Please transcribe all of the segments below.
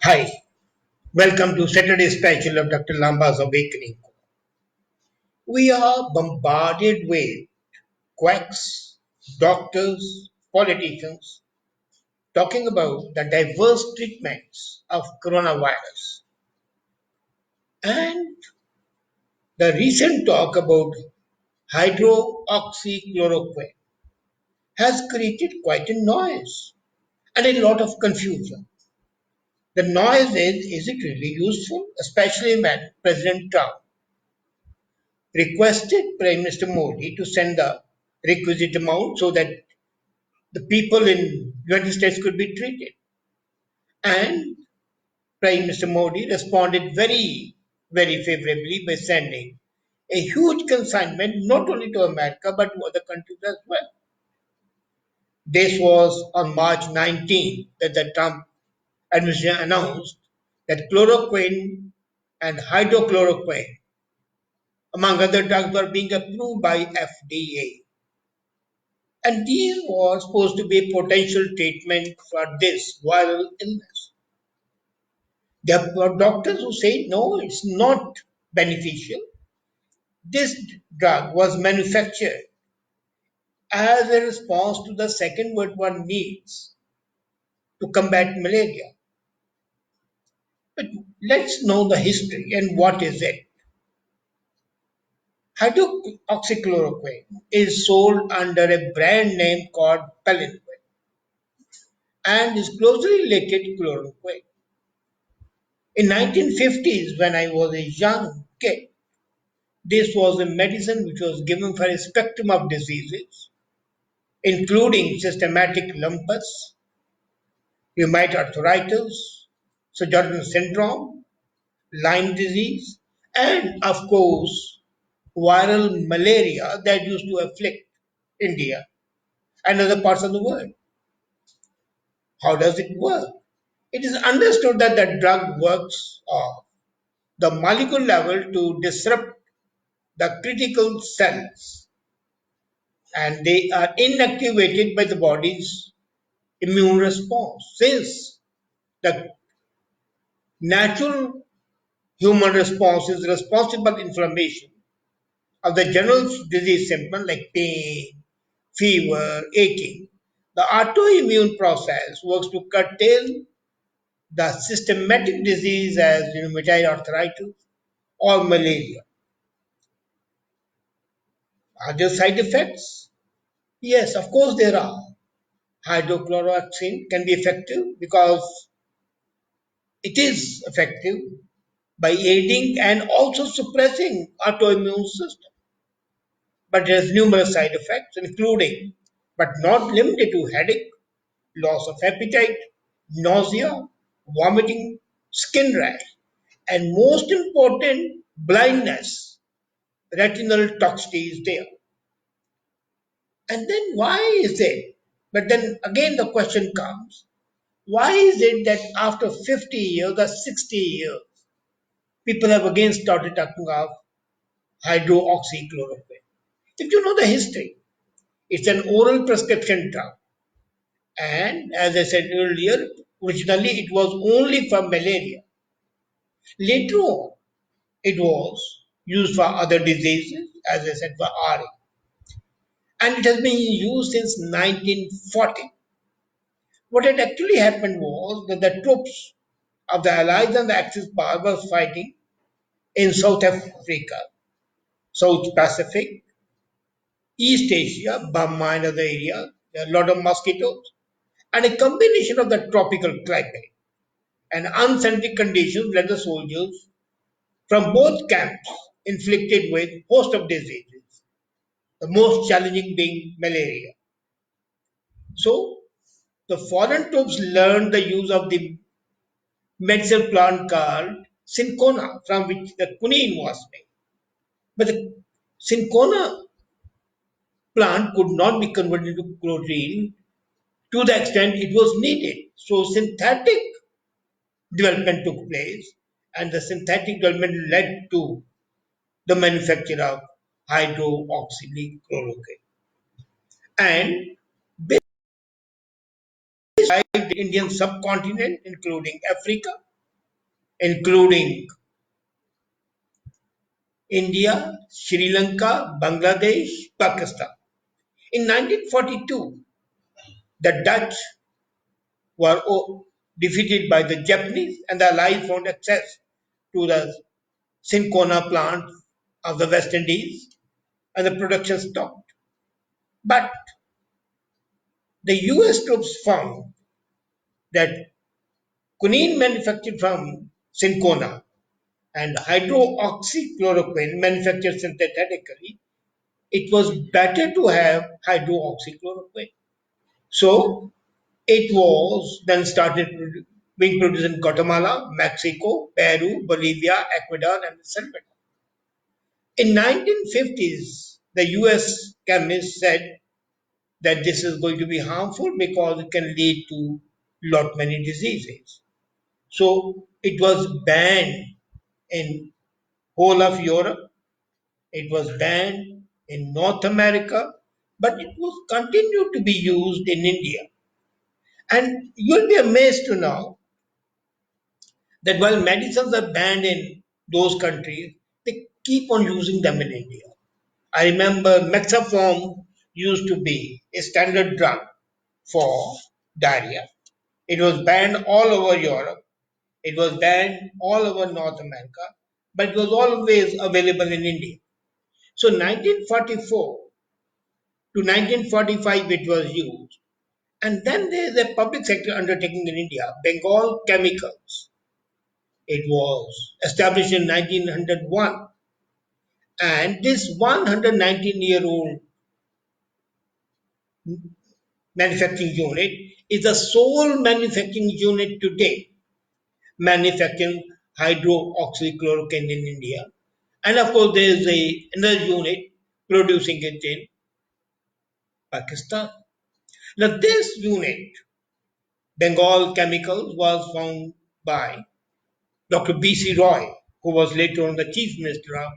Hi, welcome to Saturday special of Dr. Lamba's Awakening. We are bombarded with quacks, doctors, politicians talking about the diverse treatments of coronavirus. And the recent talk about hydroxychloroquine has created quite a noise and a lot of confusion. The noise is it really useful, especially when President Trump requested Prime Minister Modi to send the requisite amount so that the people in United States could be treated. And Prime Minister Modi responded very favorably by sending a huge consignment not only to America but to other countries as well. This was on March 19 that the Trump administration announced that chloroquine and hydrochloroquine, among other drugs, were being approved by FDA. And these were supposed to be a potential treatment for this viral illness. There were doctors who say, no, it's not beneficial. This drug was manufactured as a response to the second what one needs to combat malaria. But let's know the history and what is it. Hydroxychloroquine is sold under a brand name called Palinquine and is closely related to chloroquine. In 1950s, when I was a young kid, this was a medicine which was given for a spectrum of diseases, including systematic lupus, rheumatoid arthritis, Sjogren's syndrome, Lyme disease, and of course, viral malaria that used to afflict India and other parts of the world. How does it work? It is understood that the drug works on the molecular level to disrupt the critical cells and they are inactivated by the body's immune response. Since the natural human response is responsible inflammation of the general disease symptoms like pain, fever, aching, the autoimmune process works to curtail the systematic disease as rheumatoid arthritis or malaria. Are there side effects? Yes, of course there are. Hydrochloroquine can be effective because it is effective by aiding and also suppressing autoimmune system. But it has numerous side effects, including but not limited to headache, loss of appetite, nausea, vomiting, skin rash, and most important, blindness. Retinal toxicity is there. And then why is it? But then again the question comes, why is it that after 50 years or 60 years, people have again started talking of hydroxychloroquine? If you know the history, it's an oral prescription drug. And as I said earlier, originally it was only for malaria. Later on, it was used for other diseases, as I said, for RA. And it has been used since 1940. What had actually happened was that the troops of the Allies and the Axis power were fighting in South Africa, South Pacific, East Asia, Burma and other areas. There are a lot of mosquitoes and a combination of the tropical climate and unsanitary conditions led the soldiers from both camps inflicted with host of diseases, the most challenging being malaria. So the foreign troops learned the use of the medicinal plant called cinchona, from which the quinine was made. But the cinchona plant could not be converted into chlorine to the extent it was needed. So synthetic development took place, and the synthetic development led to the manufacture of hydroxychloroquine. And beside the Indian subcontinent, including Africa, including India, Sri Lanka, Bangladesh, Pakistan. In 1942, the Dutch were defeated by the Japanese, and the Allies found access to the Sincona plant of the West Indies, and the production stopped. But the US troops found that quinine manufactured from Sincona and hydroxychloroquine manufactured synthetically, it was better to have hydroxychloroquine. So it was then started being produced in Guatemala, Mexico, Peru, Bolivia, Ecuador, and El Salvador. In 1950s, the US chemists said that this is going to be harmful because it can lead to lot many diseases. So it was banned in whole of Europe. It was banned in North America, but it was continued to be used in India. And you'll be amazed to know that while medicines are banned in those countries, they keep on using them in India. I remember metformin used to be a standard drug for diarrhea. It was banned all over Europe. It was banned all over North America, but it was always available in India. So 1944 to 1945 it was used. And then there is a public sector undertaking in India, Bengal Chemicals. It was established in 1901. And this 119-year-old manufacturing unit is the sole manufacturing unit today manufacturing hydroxychloroquine in India. And of course, there is another unit producing it in Pakistan. Now, this unit, Bengal Chemicals, was founded by Dr. B.C. Roy, who was later on the Chief Minister of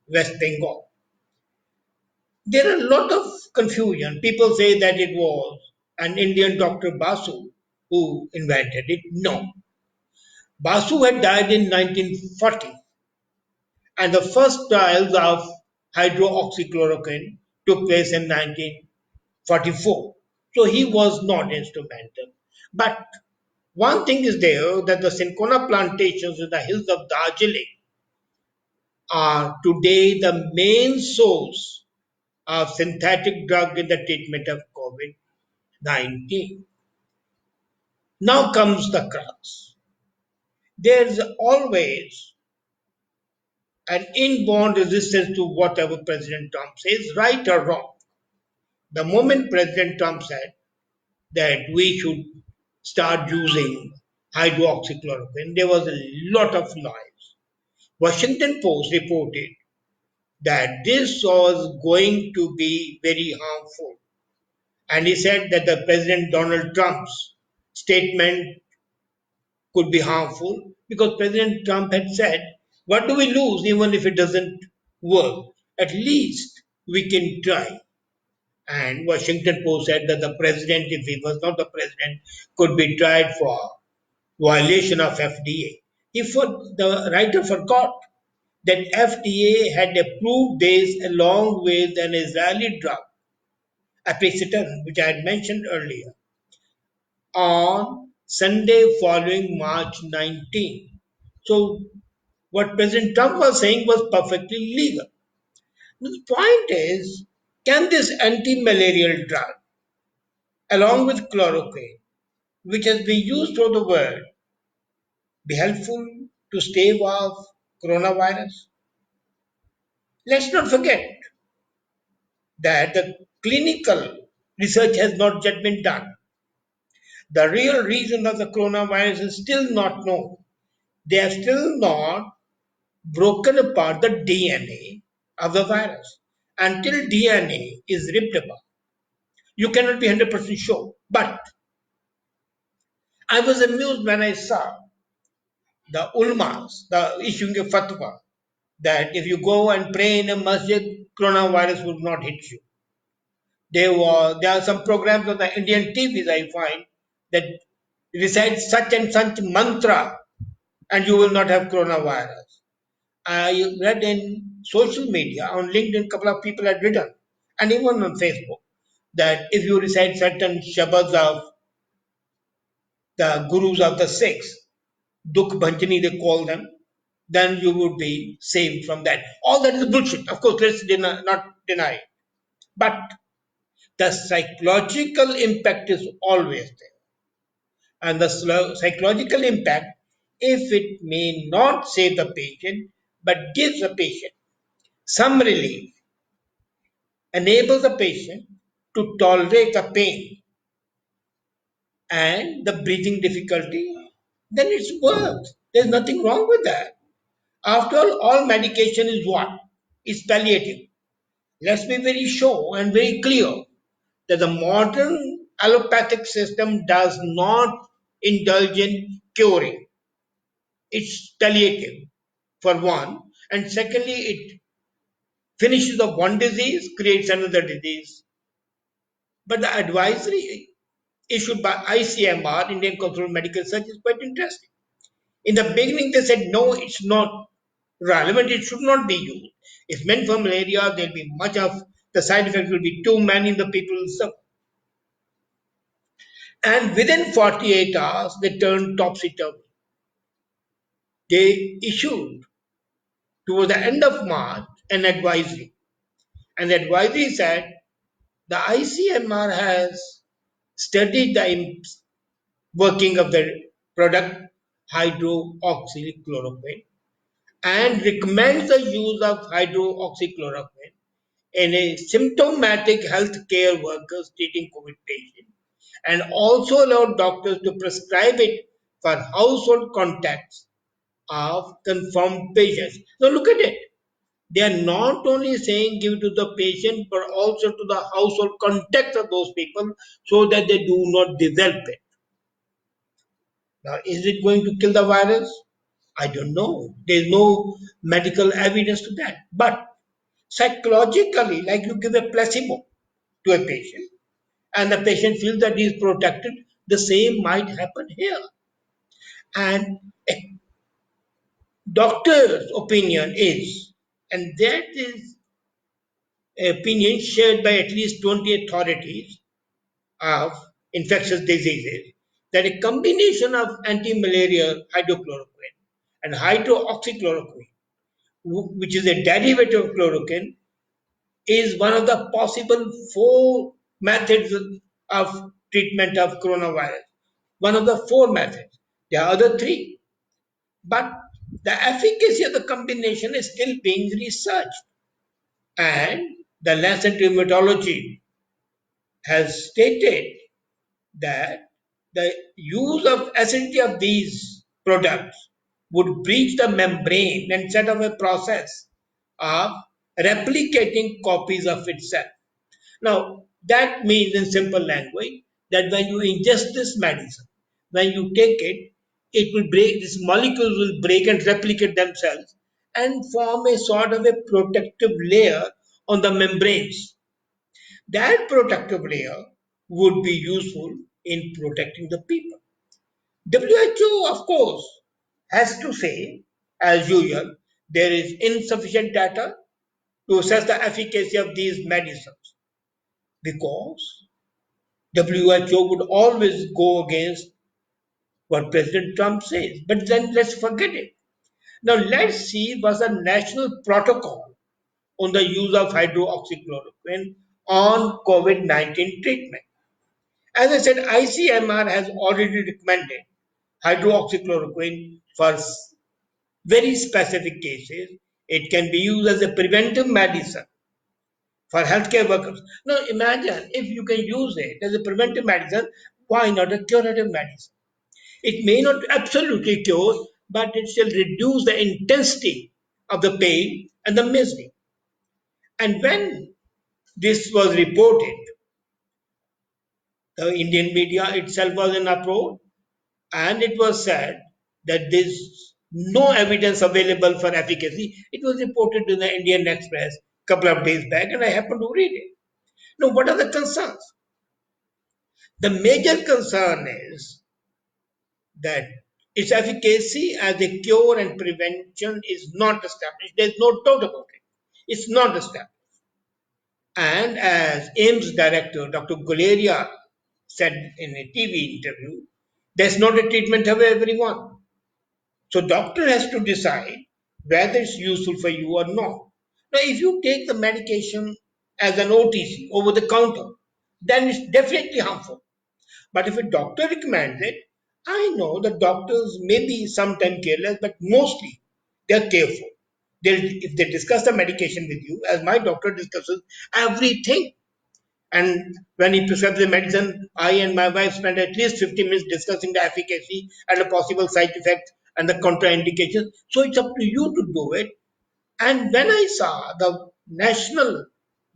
West Bengal. There are a lot of confusion. People say that it was an Indian Dr. Basu who invented it. No. Basu had died in 1940, and the first trials of hydroxychloroquine took place in 1944. So he was not instrumental. But one thing is there that the Sincona plantations in the hills of Darjeeling are today the main source of synthetic drug in the treatment of COVID 19. Now comes the crux. There's always an inborn resistance to whatever President Trump says, right or wrong. The moment President Trump said that we should start using hydroxychloroquine, there was a lot of noise. Washington Post reported that this was going to be very harmful. And he said that the President Donald Trump's statement could be harmful because President Trump had said, what do we lose even if it doesn't work? At least we can try. And Washington Post said that the president, if he was not the president, could be tried for violation of FDA. The writer forgot that FDA had approved this along with an Israeli drug, apixatin, which I had mentioned earlier, on Sunday following March 19. So what President Trump was saying was perfectly legal. The point is, can this anti-malarial drug, along with chloroquine, which has been used throughout the world, be helpful to stave off coronavirus? Let's not forget that the clinical research has not yet been done. The real reason of the coronavirus is still not known. They have still not broken apart the DNA of the virus. Until DNA is ripped apart, you cannot be 100% sure. But I was amused when I saw the ulmas, the issuing a fatwa that if you go and pray in a masjid, coronavirus will not hit you. There are some programs on the Indian TVs I find that recite such and such mantra and you will not have coronavirus. I read in social media on LinkedIn, a couple of people had written, and even on Facebook, that if you recite certain shabads of the gurus of the Sikhs, Dukh Bhanjani they call them, then you would be saved from that. All that is bullshit. Of course, not deny it. But the psychological impact is always there. And the psychological impact, if it may not save the patient, but gives the patient some relief, enables the patient to tolerate the pain and the breathing difficulty, then it's worth. There's nothing wrong with that. After all medication is what? It's palliative. Let's be very sure and very clear that the modern allopathic system does not indulge in curing. It's palliative, for one. And secondly, it finishes of one disease, creates another disease. But the advisory issued by ICMR, Indian Council of Medical Research, is quite interesting. In the beginning, they said, no, it's not relevant, it should not be used. It's meant for malaria, there'll be much of the side effects will be too many, the people will suffer. And within 48 hours, they turned topsy turvy. They issued, towards the end of March, an advisory. And the advisory said the ICMR has studied the working of the product hydroxychloroquine and recommends the use of hydroxychloroquine in a symptomatic healthcare workers treating COVID patients and also allow doctors to prescribe it for household contacts of confirmed patients. So look at it. They are not only saying give to the patient but also to the household contacts of those people so that they do not develop it. Now, is it going to kill the virus? I don't know. There's no medical evidence to that. But psychologically, like you give a placebo to a patient and the patient feels that he is protected, the same might happen here. And a doctor's opinion is, and that is an opinion shared by at least 20 authorities of infectious diseases, that a combination of anti-malarial hydrochloroquine and hydroxychloroquine, which is a derivative of chloroquine, is one of the possible four methods of treatment of coronavirus. One of the four methods. There are other three, but the efficacy of the combination is still being researched. And the Lancet Rheumatology has stated that the use of acidity of these products would breach the membrane and set off a process of replicating copies of itself. Now, that means in simple language that when you ingest this medicine, when you take it, it will break, these molecules will break and replicate themselves and form a sort of a protective layer on the membranes. That protective layer would be useful in protecting the people. WHO, of course, has to say, as usual, there is insufficient data to assess the efficacy of these medicines because WHO would always go against what President Trump says. But then let's forget it. Now let's see what's the national protocol on the use of hydroxychloroquine on COVID-19 treatment. As I said, ICMR has already recommended hydroxychloroquine for very specific cases. It can be used as a preventive medicine for healthcare workers. Now imagine if you can use it as a preventive medicine, why not a curative medicine? It may not absolutely cure, but it shall reduce the intensity of the pain and the misery. And when this was reported, the Indian media itself was in uproar, and it was said that there's no evidence available for efficacy. It was reported in the Indian Express a couple of days back, and I happened to read it. Now, what are the concerns? The major concern is that Its efficacy as a cure and prevention is not established. There's no doubt about it. It's not established. And as AIMS director, Dr. Guleria, said in a TV interview, there's not a treatment for everyone. So doctor has to decide whether it's useful for you or not. Now, if you take the medication as an OTC, over the counter, then it's definitely harmful. But if a doctor recommends it, I know that doctors may be sometimes careless, but mostly they're careful. If they discuss the medication with you, as my doctor discusses everything, and when he prescribes the medicine, I and my wife spend at least 50 minutes discussing the efficacy and the possible side effects and the contraindications. So it's up to you to do it. And when I saw the National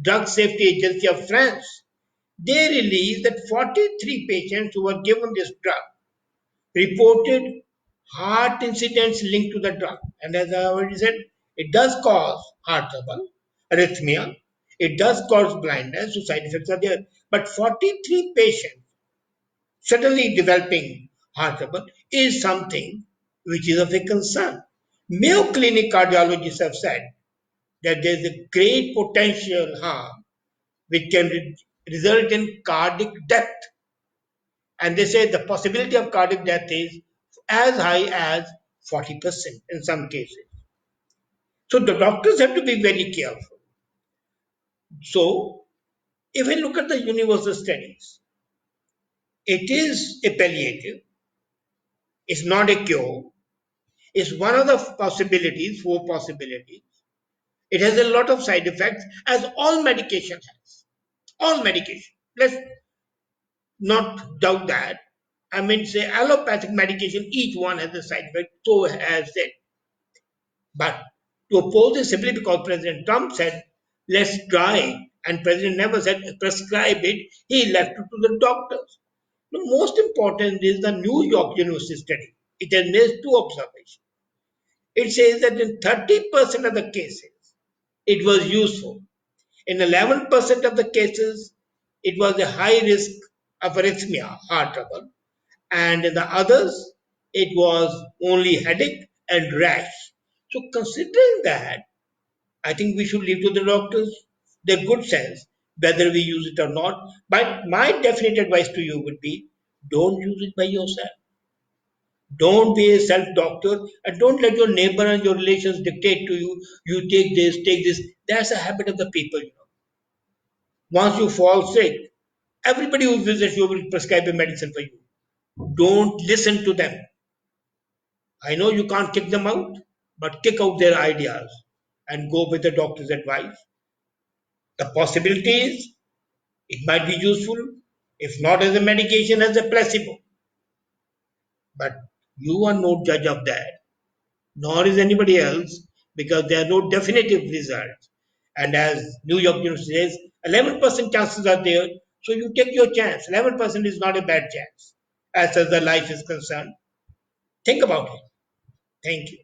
Drug Safety Agency of France, they released that 43 patients who were given this drug reported heart incidents linked to the drug. And as I already said, it does cause heart trouble, arrhythmia, it does cause blindness, so side effects are there. But 43 patients suddenly developing heart trouble is something which is of a concern. Mayo Clinic cardiologists have said that there is a great potential harm which can result in cardiac death. And they say the possibility of cardiac death is as high as 40% in some cases. So the doctors have to be very careful. So if we look at the universal studies, it is a palliative, it's not a cure, it's one of the possibilities, four possibilities. It has a lot of side effects, as all medication has. All medication. Let's not doubt that. I mean, say allopathic medication, each one has a side effect, so has it. But to oppose it simply because President Trump said, let's try, and President never said prescribe it, he left it to the doctors. The most important is the New York University study. It has made two observations. It says that in 30% of the cases, it was useful. In 11% of the cases, it was a high risk of arrhythmia, heart trouble, and in the others, it was only headache and rash. So, considering that, I think we should leave to the doctors their good sense whether we use it or not. But my definite advice to you would be don't use it by yourself. Don't be a self doctor and don't let your neighbor and your relations dictate to you, you take this. That's a habit of the people. Once you fall sick, everybody who visits you will prescribe a medicine for you. Don't listen to them. I know you can't kick them out, but kick out their ideas and go with the doctor's advice. The possibility is it might be useful, if not as a medication, as a placebo. But you are no judge of that, nor is anybody else, because there are no definitive results. And as New York University says, 11% chances are there, so you take your chance. 11% is not a bad chance as far as the life is concerned. Think about it. Thank you.